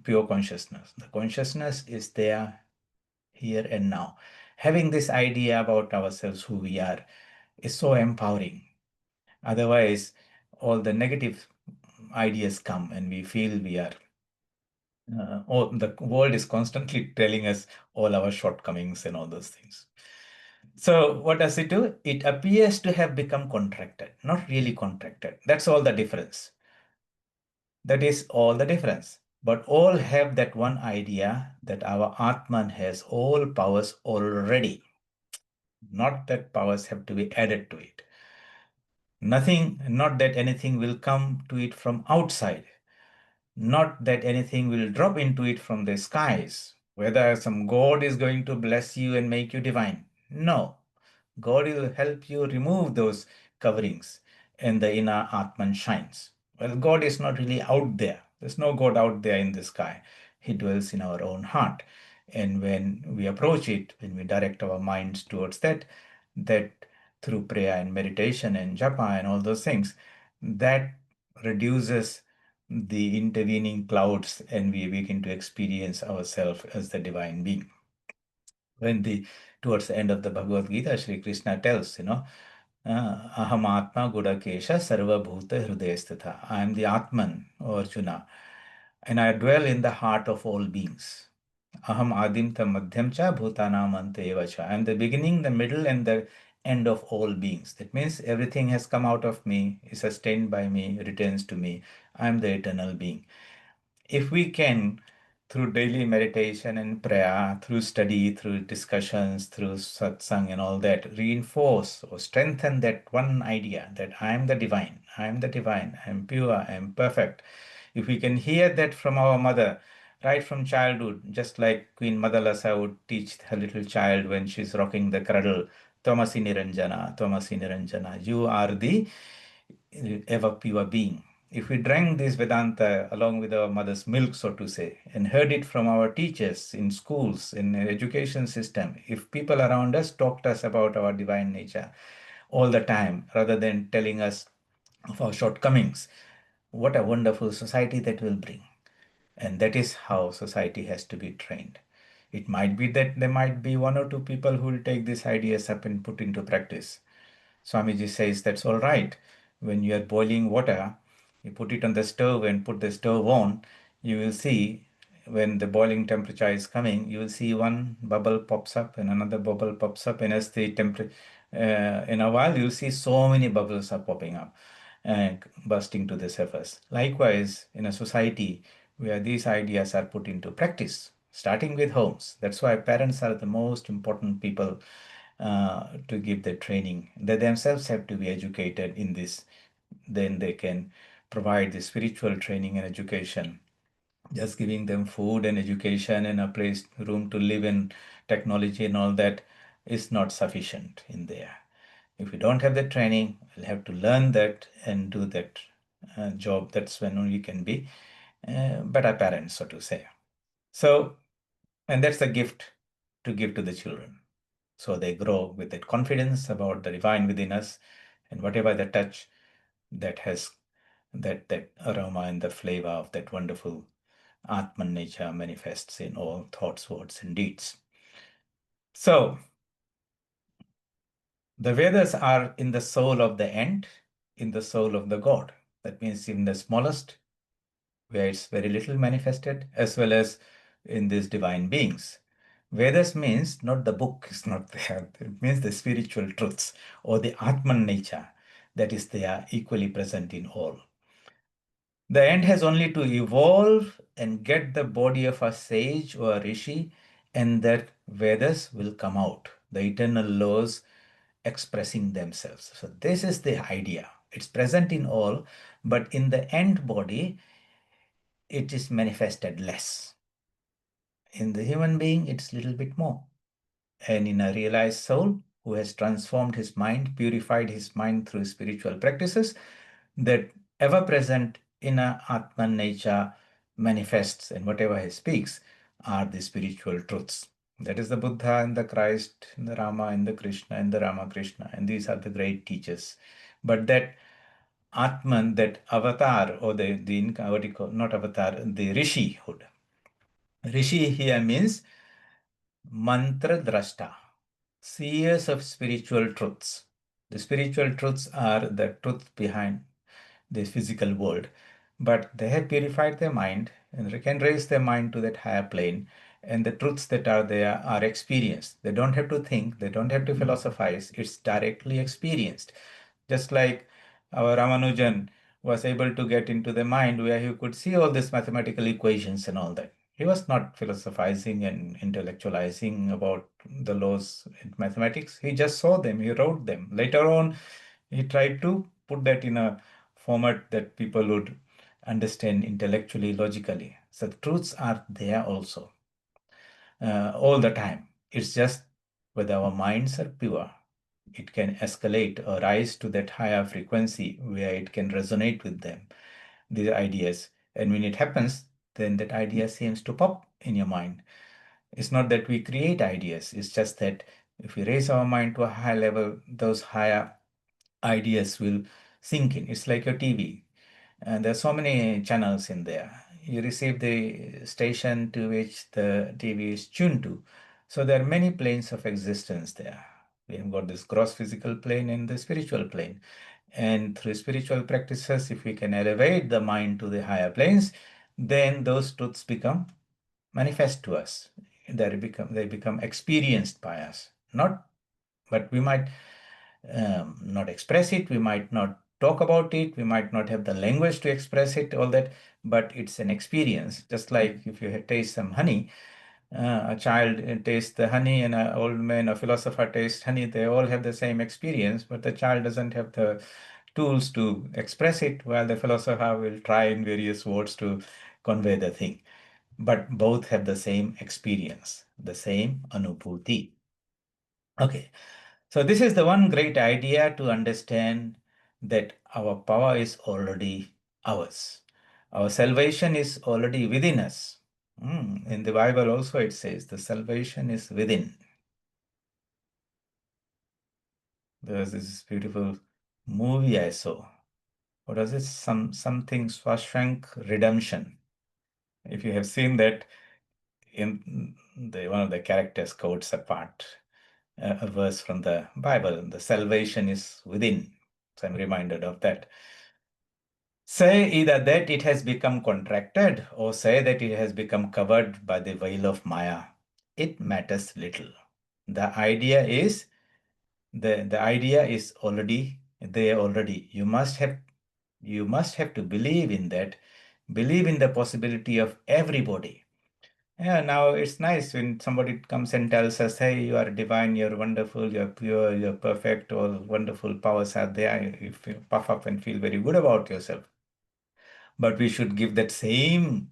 pure consciousness. The consciousness is there here and now. Having this idea about ourselves, who we are, is so empowering. Otherwise, all the negative ideas come and we feel we are the world is constantly telling us all our shortcomings and all those things. So what does it do? It appears to have become contracted, not really contracted. That's all the difference. That is all the difference. But all have that one idea that our Atman has all powers already. Not that powers have to be added to it. Nothing, not that anything will come to it from outside. Not that anything will drop into it from the skies, whether some God is going to bless you and make you divine. No, God will help you remove those coverings and the inner Atman shines. Well, God is not really out there. There's no God out there in the sky. He dwells in our own heart. And when we approach it, when we direct our minds towards that through prayer and meditation and japa and all those things, that reduces the intervening clouds and we begin to experience ourselves as the divine being. Towards the end of the Bhagavad Gita, Sri Krishna tells, Aham Atma Gudakesha Sarva Bhuta Hrudayasthatha. I am the Atman, O Arjuna, and I dwell in the heart of all beings. Aham Adim Ta Madhyam Cha Bhutanam Anta Eva Cha. I am the beginning, the middle, and the end of all beings. That means everything has come out of me, is sustained by me, returns to me. I am the eternal being. If we can, through daily meditation and prayer, through study, through discussions, through satsang and all that, reinforce or strengthen that one idea that I am the divine, I am the divine, I am pure, I am perfect. If we can hear that from our mother, right from childhood, just like Queen Madalasa would teach her little child when she's rocking the cradle, Tamasi Niranjana, you are the ever pure being. If we drank this Vedanta along with our mother's milk, so to say, and heard it from our teachers in schools, in the education system, if people around us talked us about our divine nature all the time, rather than telling us of our shortcomings, what a wonderful society that will bring. And that is how society has to be trained. It might be that there might be one or two people who will take these ideas up and put into practice. Swamiji says that's all right. When you are boiling water, you put it on the stove and put the stove on, you will see when the boiling temperature is coming, you will see one bubble pops up and another bubble pops up, and as the temperature, in a while, you'll see so many bubbles are popping up and bursting to the surface. Likewise, in a society where these ideas are put into practice, starting with homes. That's why parents are the most important people to give the training. They themselves have to be educated in this. Then they can provide the spiritual training and education. Just giving them food and education and a place, room to live in, technology and all that is not sufficient in there. If we don't have the training, we'll have to learn that and do that job. That's when we can be better parents, so to say. So, and that's a gift to give to the children. So they grow with that confidence about the divine within us, and whatever they touch, that has that aroma and the flavor of that wonderful Atman nature manifests in all thoughts, words, and deeds. So the Vedas are in the soul of the ant, in the soul of the God. That means in the smallest, where it's very little manifested, as well as in these divine beings. Vedas means not the book is not there. It means the spiritual truths or the Atman nature that is there equally present in all. The ant has only to evolve and get the body of a sage or a rishi, and that Vedas will come out, the eternal laws expressing themselves. So this is the idea. It's present in all, but in the ant body, it is manifested less. In the human being, it's a little bit more. And in a realized soul who has transformed his mind, purified his mind through spiritual practices, that ever present inner Atman nature manifests, and whatever he speaks are the spiritual truths. That is the Buddha and the Christ, and the Rama and the Krishna and the Ramakrishna, and these are the great teachers. But that Atman, that avatar, or the what do you call, not avatar, the Rishihood. Rishi here means mantra drashta, seers of spiritual truths. The spiritual truths are the truth behind the physical world, but they have purified their mind and they can raise their mind to that higher plane. And the truths that are there are experienced. They don't have to think, they don't have to philosophize, it's directly experienced. Just like our Ramanujan was able to get into the mind where he could see all these mathematical equations and all that. He was not philosophizing and intellectualizing about the laws in mathematics. He just saw them, he wrote them. Later on, he tried to put that in a format that people would understand intellectually, logically. So the truths are there also all the time. It's just whether our minds are pure, it can escalate or rise to that higher frequency where it can resonate with them, these ideas. And when it happens, then that idea seems to pop in your mind. It's not that we create ideas, it's just that if we raise our mind to a high level, those higher ideas will sink in. It's like your TV. And there are so many channels in there. You receive the station to which the TV is tuned to. So there are many planes of existence there. We have got this gross physical plane and the spiritual plane. And through spiritual practices, if we can elevate the mind to the higher planes, then those truths become manifest to us. They become experienced by us. But we might not express it, we might not talk about it, we might not have the language to express it, all that, but it's an experience. Just like if you taste some honey, a child tastes the honey and an old man, a philosopher tastes honey, they all have the same experience, but the child doesn't have the tools to express it, while the philosopher will try in various words to convey the thing. But both have the same experience, the same anubhuti. Okay. So this is the one great idea to understand that our power is already ours. Our salvation is already within us. In the Bible also it says the salvation is within. There was this beautiful movie I saw. What was it? Something Swashank Redemption. If you have seen that, in one of the characters quotes a part a verse from the Bible. The salvation is within. So I'm reminded of that. Say either that it has become contracted or say that it has become covered by the veil of Maya. It matters little. The idea is already there already. You must have to believe in that, believe in the possibility of everybody. Yeah, now it's nice when somebody comes and tells us, hey, you are divine, you're wonderful, you're pure, you're perfect, all wonderful powers are there. You puff up and feel very good about yourself. But we should give that same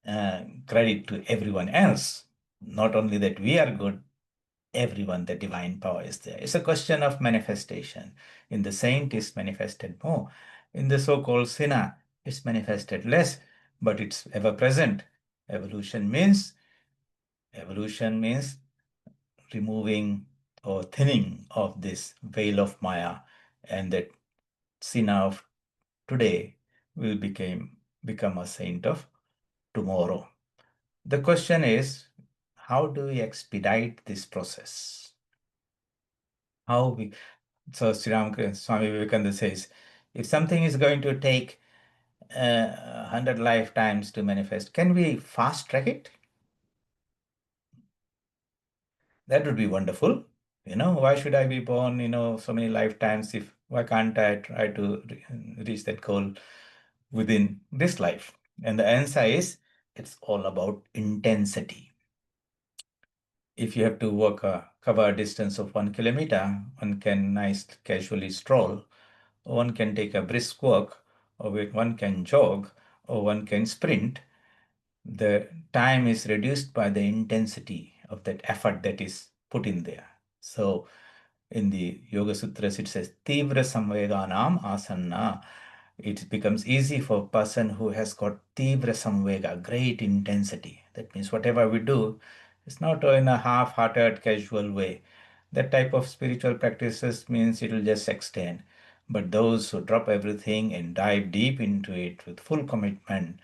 credit to everyone else. Not only that we are good, everyone, the divine power is there. It's a question of manifestation. In the saint, it's manifested more. In the so-called sinner, it's manifested less, but it's ever present. Evolution means removing or thinning of this veil of Maya, and that sinner of today will become a saint of tomorrow. The question is, how do we expedite this process? So Swami Vivekananda says, if something is going to take 100 lifetimes to manifest, can we fast track it? That would be wonderful. Why should I be born, so many lifetimes why can't I try to reach that goal within this life? And the answer is, it's all about intensity. If you have to cover a distance of 1 kilometer, one can casually stroll, or one can take a brisk walk, or one can jog, or one can sprint. The time is reduced by the intensity of that effort that is put in there. So in the Yoga Sutras, it says, Tivra Samveganam Asanna. It becomes easy for a person who has got Tivra Samvega, great intensity. That means whatever we do, it's not in a half-hearted, casual way. That type of spiritual practices means it will just extend. But those who drop everything and dive deep into it with full commitment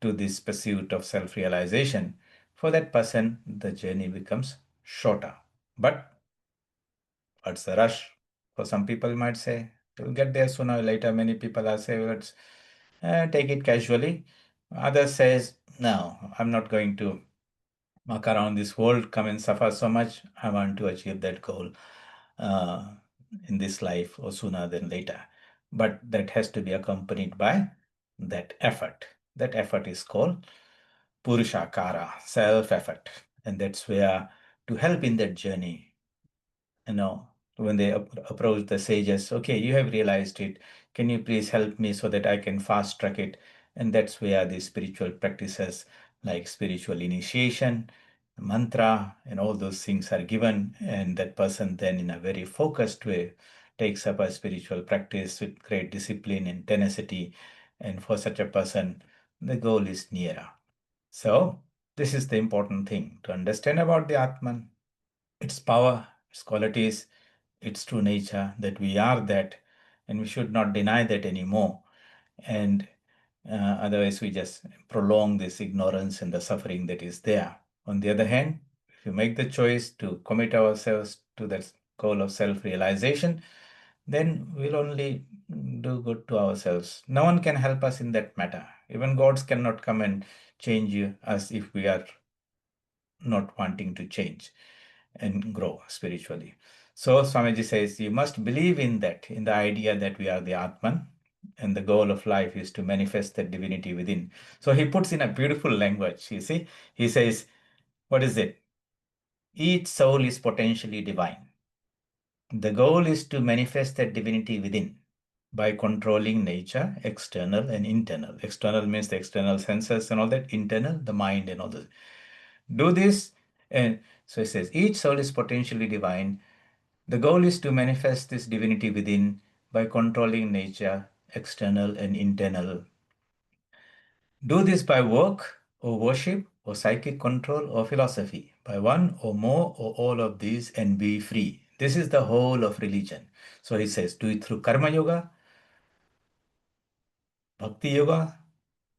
to this pursuit of self-realization, for that person, the journey becomes shorter. But what's the rush? For some people might say, you'll get there sooner or later. Many people are saying, let's take it casually. Others says, no, I'm not going to muck around this world, come and suffer so much. I want to achieve that goal in this life or sooner than later. But that has to be accompanied by that effort. That effort is called Purushakara, self-effort. And that's where, to help in that journey, when they approach the sages, okay, you have realized it. Can you please help me so that I can fast track it? And that's where the spiritual practices like spiritual initiation, mantra, and all those things are given. And that person then, in a very focused way, takes up a spiritual practice with great discipline and tenacity. And for such a person, the goal is nearer. So this is the important thing to understand about the Atman, its power, its qualities, its true nature, that we are that, and we should not deny that anymore. And otherwise, we just prolong this ignorance and the suffering that is there. On the other hand, if you make the choice to commit ourselves to that goal of self-realization, then we'll only do good to ourselves. No one can help us in that matter. Even gods cannot come and change us if we are not wanting to change and grow spiritually. So Swamiji says, you must believe in that, in the idea that we are the Atman, and the goal of life is to manifest the divinity within. So he puts in a beautiful language, you see. He says, what is it? Each soul is potentially divine. The goal is to manifest that divinity within by controlling nature, external and internal. External means the external senses and all that, internal, the mind and all that. Do this, and so he says, each soul is potentially divine. The goal is to manifest this divinity within by controlling nature, external and internal. Do this by work or worship or psychic control or philosophy, by one or more or all of these, and be free. This is the whole of religion. So he says, do it through karma yoga, bhakti yoga,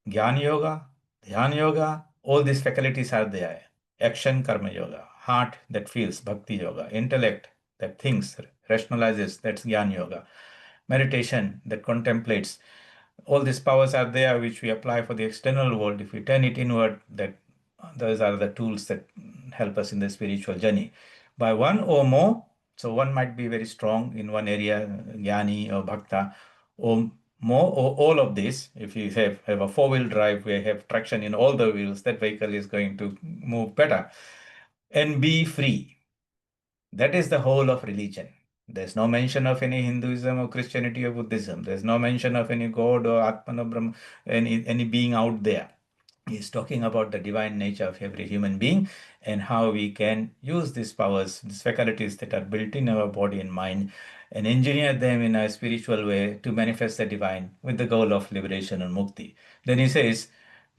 jnana yoga, dhyana yoga. All these faculties are there. Action karma yoga. heart that feels, bhakti yoga, intellect that thinks, rationalizes, that's jnana yoga, meditation that contemplates. All these powers are there which we apply for the external world. If we turn it inward, that those are the tools that help us in the spiritual journey. By one or more, so one might be very strong in one area, jnani or bhakta, or more or all of this. If you have a four-wheel drive, we have traction in all the wheels, that vehicle is going to move better and be free. That is the whole of religion. There's no mention of any Hinduism or Christianity or Buddhism. There's no mention of any God or Atman or Brahma, any being out there. He's talking about the divine nature of every human being and how we can use these powers, these faculties that are built in our body and mind, and engineer them in a spiritual way to manifest the divine with the goal of liberation and mukti. Then he says,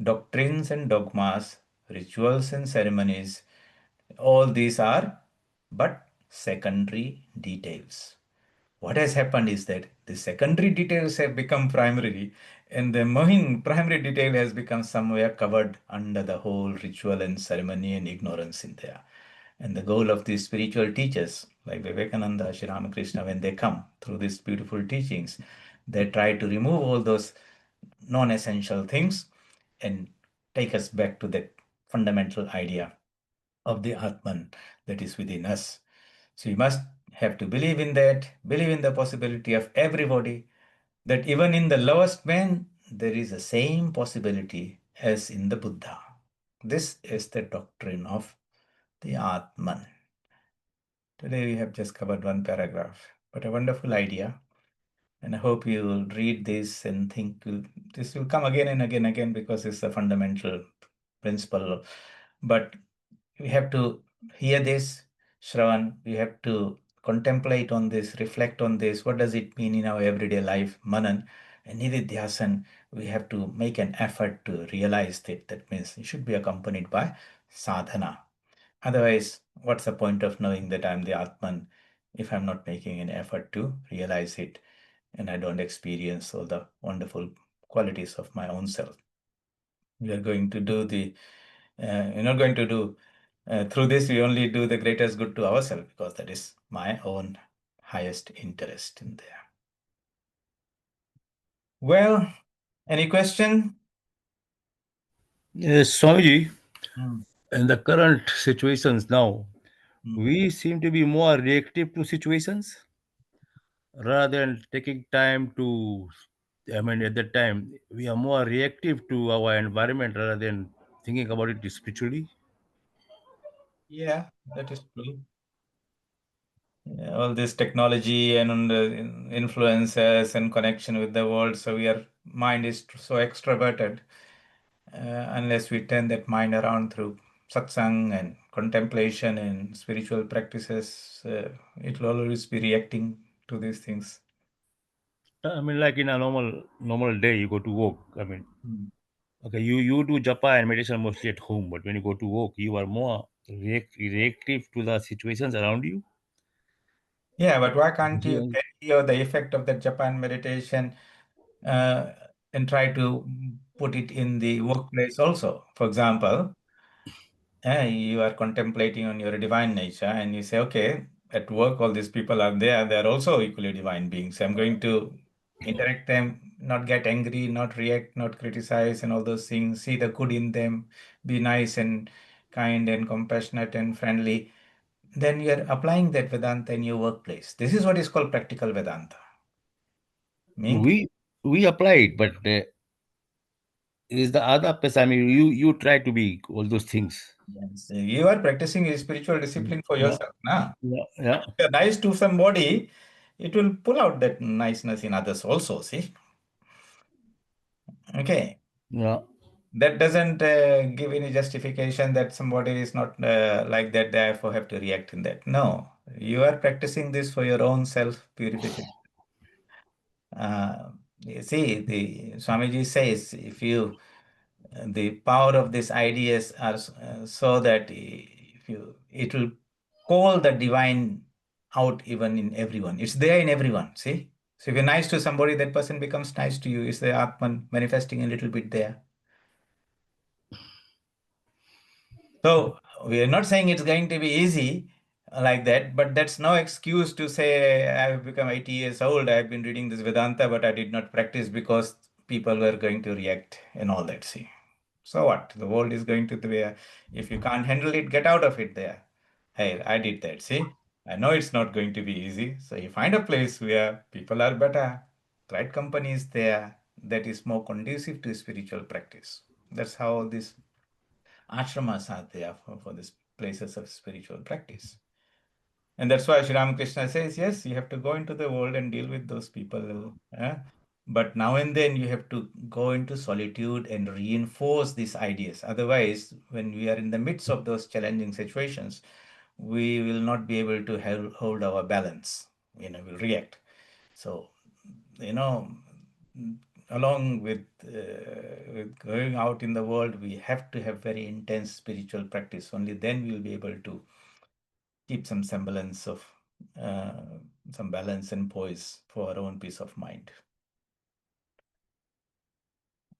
doctrines and dogmas, rituals and ceremonies, all these are but secondary details. What has happened is that the secondary details have become primary, and the main primary detail has become somewhere covered under the whole ritual and ceremony and ignorance in there. And the goal of these spiritual teachers, like Vivekananda, Sri Ramakrishna, when they come through these beautiful teachings, they try to remove all those non-essential things and take us back to that fundamental idea of the Atman that is within us. So you must have to believe in that, believe in the possibility of everybody, that even in the lowest man, there is the same possibility as in the Buddha. This is the doctrine of the Atman. Today we have just covered one paragraph, but a wonderful idea. And I hope you will read this and think this will come again and again because it's a fundamental principle. But we have to hear this, Shravan, we have to contemplate on this, reflect on this. What does it mean in our everyday life? Manan and Nididhyasan, we have to make an effort to realize that. That means it should be accompanied by sadhana. Otherwise, what's the point of knowing that I'm the Atman if I'm not making an effort to realize it and I don't experience all the wonderful qualities of my own self? We are going to do you're not going to do through this, we only do the greatest good to ourselves because that is my own highest interest in there. Well, any question? Yes, Swamiji, Hmm. in the current situations now, Hmm. we seem to be more reactive to situations rather than taking time to. I mean, at that time, we are more reactive to our environment rather than thinking about it spiritually. Yeah, that is true. Yeah, all this technology and influences and connection with the world, so our mind is so extroverted. Unless we turn that mind around through satsang and contemplation and spiritual practices, it will always be reacting to these things. I mean, like in a normal day, you go to work. I mean, Hmm. okay, you do japa and meditation mostly at home, but when you go to work, you are more reactive to the situations around you. Yeah, but why can't you Yeah. carry out the effect of the Japan meditation uh, and try to put it in the workplace also? For example, you are contemplating on your divine nature and you say, okay, at work, all these people are there. They are also equally divine beings. I'm going to interact them, not get angry, not react, not criticize, and all those things. See the good in them, be nice and kind and compassionate and friendly. Then you're applying that Vedanta in your workplace. This is what is called practical Vedanta. Meaning, We apply it, but is the other person. I mean, you try to be all those things. yes, you are practicing a spiritual discipline for Yeah, yourself. Nah? yeah. If you're nice to somebody, it will pull out that niceness in others also. See? Okay. Yeah. That doesn't give any justification that somebody is not like that, therefore have to react in that. No, you are practicing this for your own self purification. You see, the Swamiji says, if you the power of these ideas are so that if you it will call the divine out even in everyone. It's there in everyone. See, so if you're nice to somebody, that person becomes nice to you. It's the Atman manifesting a little bit there. So We are not saying it's going to be easy like that, but that's no excuse to say I've become 80 years old, I've been reading this Vedanta, but I did not practice because people were going to react and all that. See, so what? The world is going to be, if you can't handle it, get out of it there. Hey, I did that. See, I know it's not going to be easy. So you find a place where people are better, right company is there that is more conducive to spiritual practice. That's how these ashramas are there for these places of spiritual practice. And that's why Sri Ramakrishna says, yes, you have to go into the world and deal with those people. But now and then you have to go into solitude and reinforce these ideas. Otherwise, when we are in the midst of those challenging situations, we will not be able to hold our balance. We'll react. So, along with going out in the world, we have to have very intense spiritual practice. Only then we'll be able to keep some semblance of some balance and poise for our own peace of mind.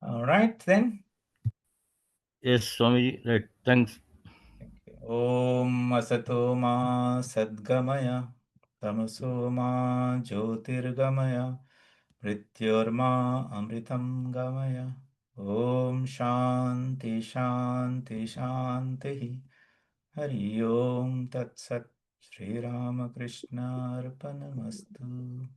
All right, then. Yes, Swami, right. Thanks. Om Asato Ma Sadgamaya Tamaso Ma Jyotirgamaya Mrityorma Amritam Gamaya. Om Shanti Shanti Shanti. Hari Om Tat Sat. Shri Ramakrishna Arpanamastu.